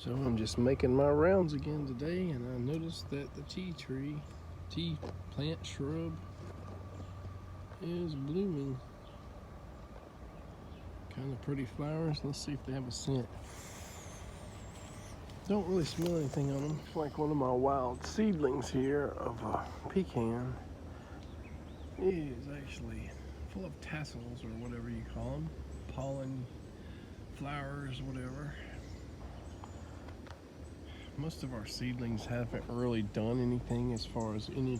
So I'm just making my rounds again today, and I noticed that the tea plant shrub is blooming. Kind of pretty flowers. Let's see if they have a scent. Don't really smell anything on them. It's like one of my wild seedlings here of a pecan is actually full of tassels, or whatever you call them, pollen, flowers, whatever. Most of our seedlings haven't really done anything as far as any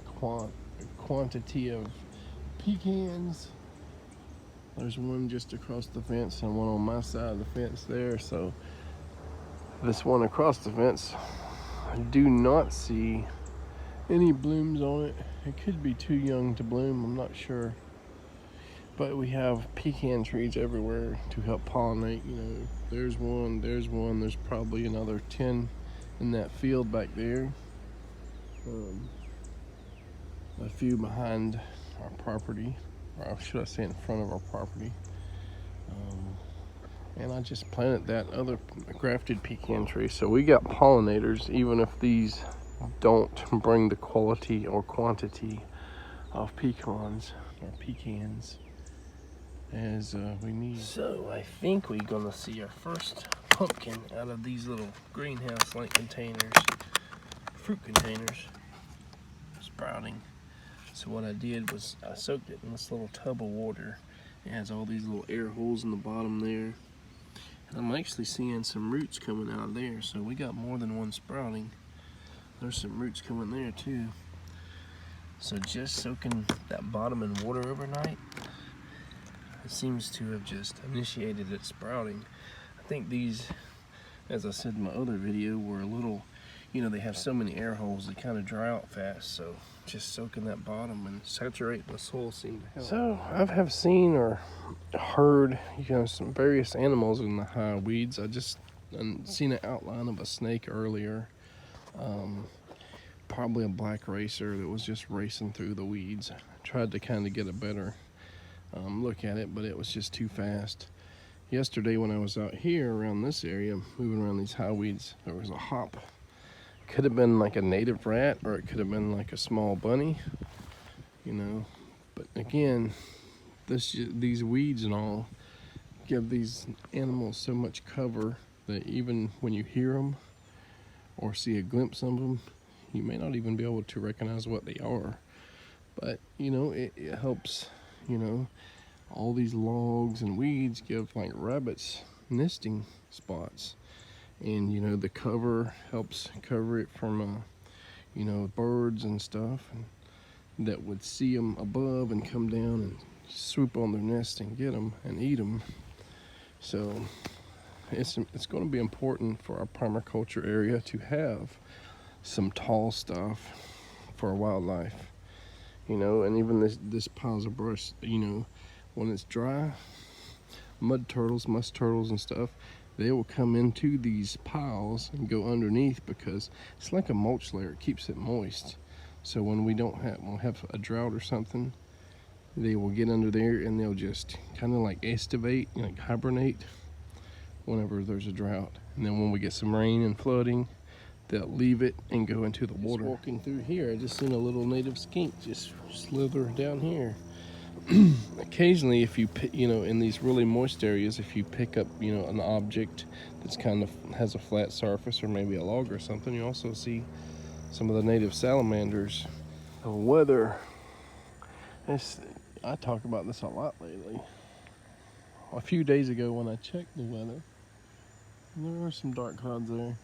quantity of pecans. There's one just across the fence and one on my side of the fence there. So this one across the fence, I do not see any blooms on it. It could be too young to bloom, I'm not sure. But we have pecan trees everywhere to help pollinate. You know, there's one, there's probably another 10 in that field back there. A few behind our property, or should I say in front of our property. And I just planted that other grafted pecan tree. So we got pollinators, even if these don't bring the quality or quantity of pecans as we need. So I think we're gonna see our first pumpkin out of these little greenhouse-like containers, fruit containers, sprouting. So what I did was I soaked it in this little tub of water. It has all these little air holes in the bottom there. And I'm actually seeing some roots coming out of there. So we got more than one sprouting. There's some roots coming there too. So just soaking that bottom in water overnight, it seems to have just initiated its sprouting. I think these, as I said in my other video, were a little, you know, they have so many air holes, they kind of dry out fast. So just soaking that bottom and saturating the soil seemed to help. So I have seen or heard, you know, some various animals in the high weeds. I just seen an outline of a snake earlier. Probably a black racer that was just racing through the weeds. I tried to kind of get a better look at it, but it was just too fast. Yesterday when I was out here around this area, moving around these high weeds, there was a hop. Could have been like a native rat, or it could have been like a small bunny, you know. But again, these weeds and all give these animals so much cover that even when you hear them or see a glimpse of them, you may not even be able to recognize what they are. But you know, it helps, you know, all these logs and weeds give like rabbits nesting spots. And you know, the cover helps cover it from you know, birds and stuff, and that would see them above and come down and swoop on their nest and get them and eat them. So it's going to be important for our permaculture area to have some tall stuff for wildlife, you know. And even this piles of brush, you know, when it's dry, musk turtles and stuff, they will come into these piles and go underneath, because it's like a mulch layer. It keeps it moist. So when we'll have a drought or something, they will get under there and they'll just kind of like estivate, like hibernate whenever there's a drought. And then when we get some rain and flooding, they'll leave it and go into the water. Just walking through here, I just seen a little native skink just slither down here. Occasionally, if you know, in these really moist areas, if you pick up, you know, an object that's kind of has a flat surface, or maybe a log or something, you also see some of the native salamanders. The weather, I talk about this a lot lately. A few days ago when I checked the weather, there were some dark clouds there.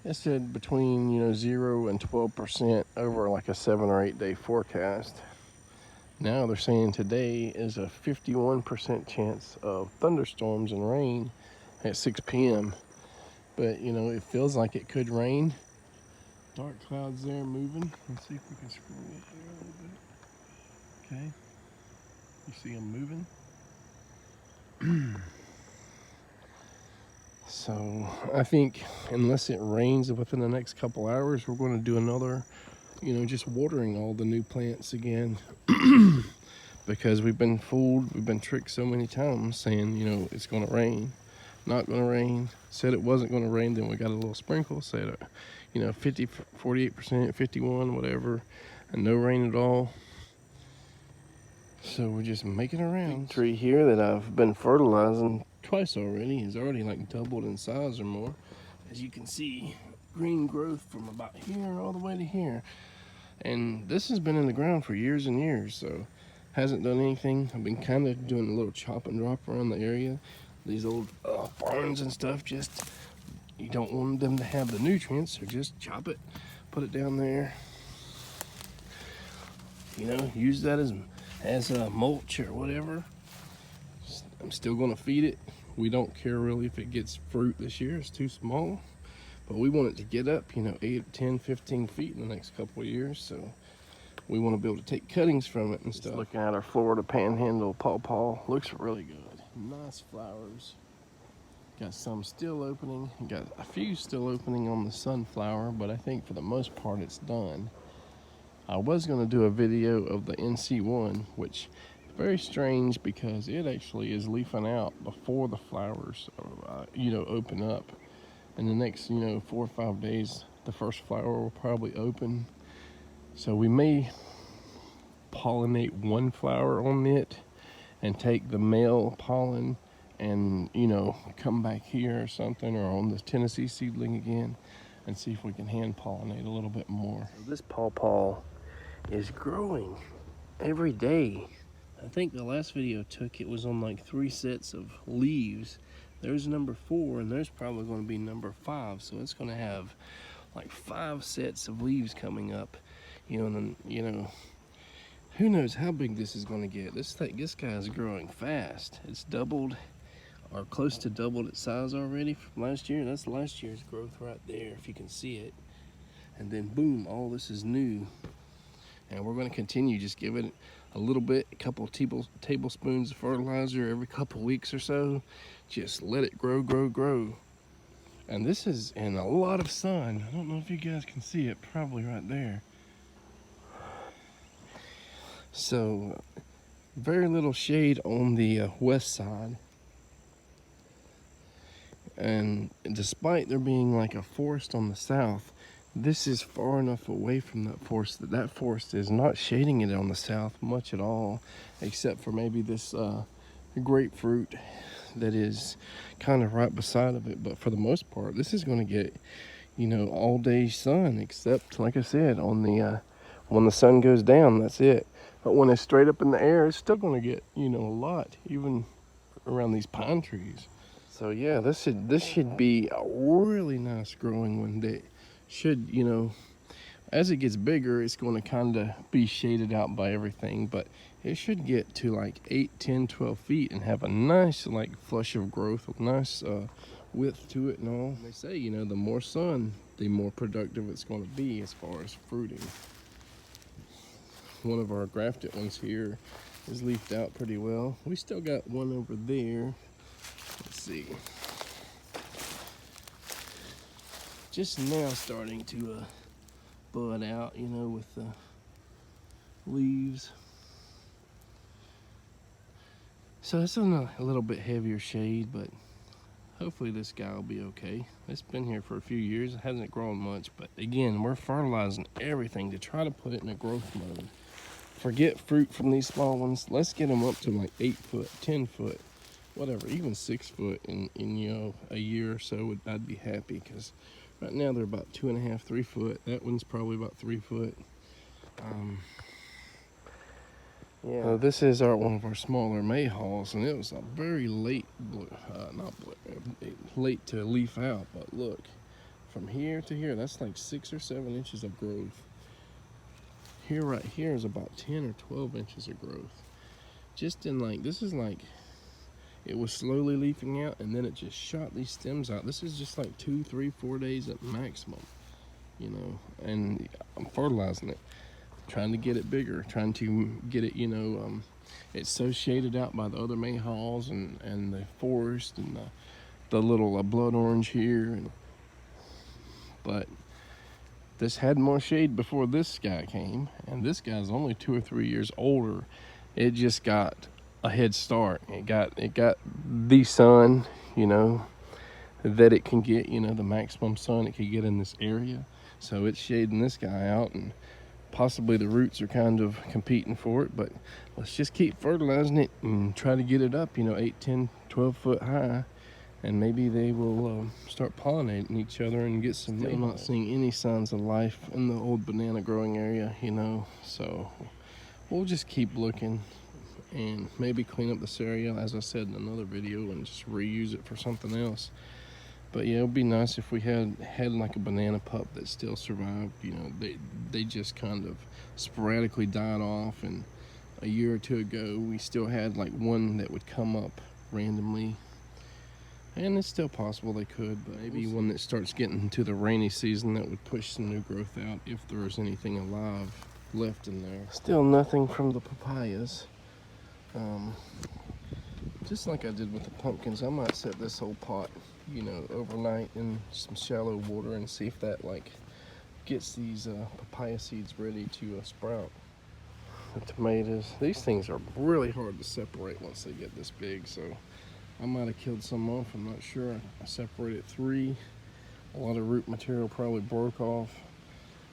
It said between, you know, 0 and 12% over like a 7 or 8 day forecast. Now they're saying today is a 51% chance of thunderstorms and rain at 6 p.m. But you know, it feels like it could rain. Dark clouds there moving. Let's see if we can scroll up there a little bit. Okay, you see them moving. So I think unless it rains within the next couple hours, we're going to do another, you know, just watering all the new plants again. Because we've been fooled, we've been tricked so many times saying, you know, it's going to rain. not gonna rain. Said it wasn't gonna rain, then we got a little sprinkle. Said, 50, 48%, 51, whatever, and no rain at all. So we're just making around. The tree here that I've been fertilizing twice already is already like doubled in size or more. As you can see, green growth from about here all the way to here. And this has been in the ground for years and years, so hasn't done anything. I've been kind of doing a little chop and drop around the area. These old barns and stuff, just, you don't want them to have the nutrients, so just chop it, put it down there. Use that as a mulch or whatever. I'm still gonna feed it. We don't care really if it gets fruit this year, it's too small. But we want it to get up, 8, 10, 15 feet in the next couple of years. So we want to be able to take cuttings from it and stuff. Just looking at our Florida Panhandle pawpaw, looks really good. Nice flowers. Got some still opening. Got a few still opening on the sunflower, but I think for the most part it's done. I was going to do a video of the NC1, which is very strange because it actually is leafing out before the flowers, open up. In the next, 4 or 5 days, the first flower will probably open. So we may pollinate one flower on it and take the male pollen and, come back here or something, or on the Tennessee seedling again, and see if we can hand pollinate a little bit more. So this pawpaw is growing every day. I think the last video I took, it was on like 3 sets of leaves. There's number 4, and there's probably going to be number 5, so it's going to have like 5 sets of leaves coming up, and then, who knows how big this is going to get. This guy is growing fast. It's doubled or close to doubled its size already from last year. That's last year's growth right there, if you can see it. And then boom, all this is new. And we're going to continue, just give it a little bit, a couple of tablespoons of fertilizer every couple weeks or so. Just let it grow, grow, grow. And this is in a lot of sun. I don't know if you guys can see it, probably right there. So, very little shade on the west side. And despite there being like a forest on the south, this is far enough away from that forest is not shading it on the south much at all, except for maybe this grapefruit that is kind of right beside of it. But for the most part, this is going to get, all day sun, except, like I said, on the when the sun goes down, that's it. But when it's straight up in the air, it's still going to get, a lot, even around these pine trees. So yeah, this should be a really nice growing one day. Should, as it gets bigger, it's going to kind of be shaded out by everything, but it should get to like 8, 10, 12 feet and have a nice like flush of growth, a nice width to it and all. They say, the more sun, the more productive it's going to be as far as fruiting. One of our grafted ones here is leafed out pretty well. We still got one over there. Let's see. Just now starting to bud out, with the leaves. So it's on a little bit heavier shade, but hopefully this guy will be okay. It's been here for a few years. It hasn't grown much, but again, we're fertilizing everything to try to put it in a growth mode. Forget fruit from these small ones. Let's get them up to like 8 foot, 10 foot, whatever, even 6 foot in a year or so. I'd be happy, because right now they're about 2.5, 3 foot. That one's probably about 3 foot. Yeah. This is one of our smaller mayhaws, and it was a very late, late to leaf out. But look, from here to here, that's like 6 or 7 inches of growth. Here, right here, is about 10 or 12 inches of growth. Just in this is like, it was slowly leafing out, and then it just shot these stems out. This is just like 2, 3, 4 days at maximum, and I'm fertilizing it, trying to get it bigger, trying to get it, it's so shaded out by the other mayhaws and the forest and the little blood orange here. But this had more shade before this guy came, and this guy's only 2 or 3 years older. It just got a head start. It got the sun, that it can get, you know, the maximum sun it can get in this area. So it's shading this guy out, and possibly the roots are kind of competing for it, but let's just keep fertilizing it and try to get it up, you know, 8, 10, 12 foot high, and maybe they will start pollinating each other and get some. Still not seeing any signs of life in the old banana growing area, you know, so we'll just keep looking and maybe clean up this area, as I said in another video, and just reuse it for something else. But yeah, it would be nice if we had like a banana pup that still survived. You know, they just kind of sporadically died off, and a year or two ago we still had like one that would come up randomly, and it's still possible they could, but maybe one that starts getting into the rainy season that would push some new growth out if there was anything alive left in there. Still nothing from the papayas. Just like I did with the pumpkins, I might set this whole pot, you know, overnight in some shallow water and see if that like gets these papaya seeds ready to sprout. The tomatoes, these things are really hard to separate once they get this big, so I might have killed some off, I'm not sure. I separated 3. A lot of root material probably broke off,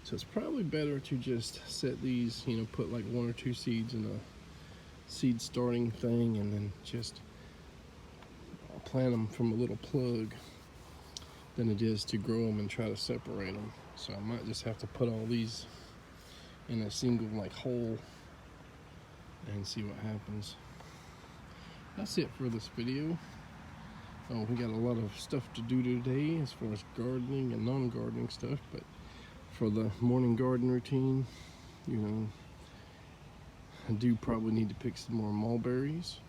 so it's probably better to just set these, you know, put like 1 or 2 seeds in a seed starting thing and then just plant them from a little plug than it is to grow them and try to separate them. So I might just have to put all these in a single like hole and see what happens. That's it for this video. Oh, we got a lot of stuff to do today as far as gardening and non-gardening stuff, but for the morning garden routine, you know, I do probably need to pick some more mulberries.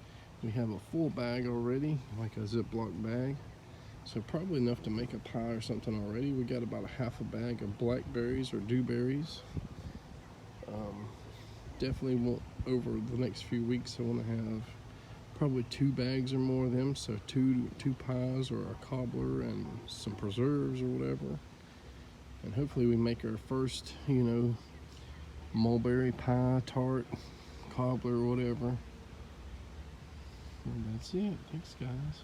We have a full bag already, like a Ziploc bag, so probably enough to make a pie or something already. We got about a half a bag of blackberries or dewberries. Definitely want, over the next few weeks, I want to have probably 2 bags or more of them, so two pies or a cobbler and some preserves or whatever. And hopefully we make our first, you know, mulberry pie, tart, cobbler, or whatever. And that's it. Thanks, guys.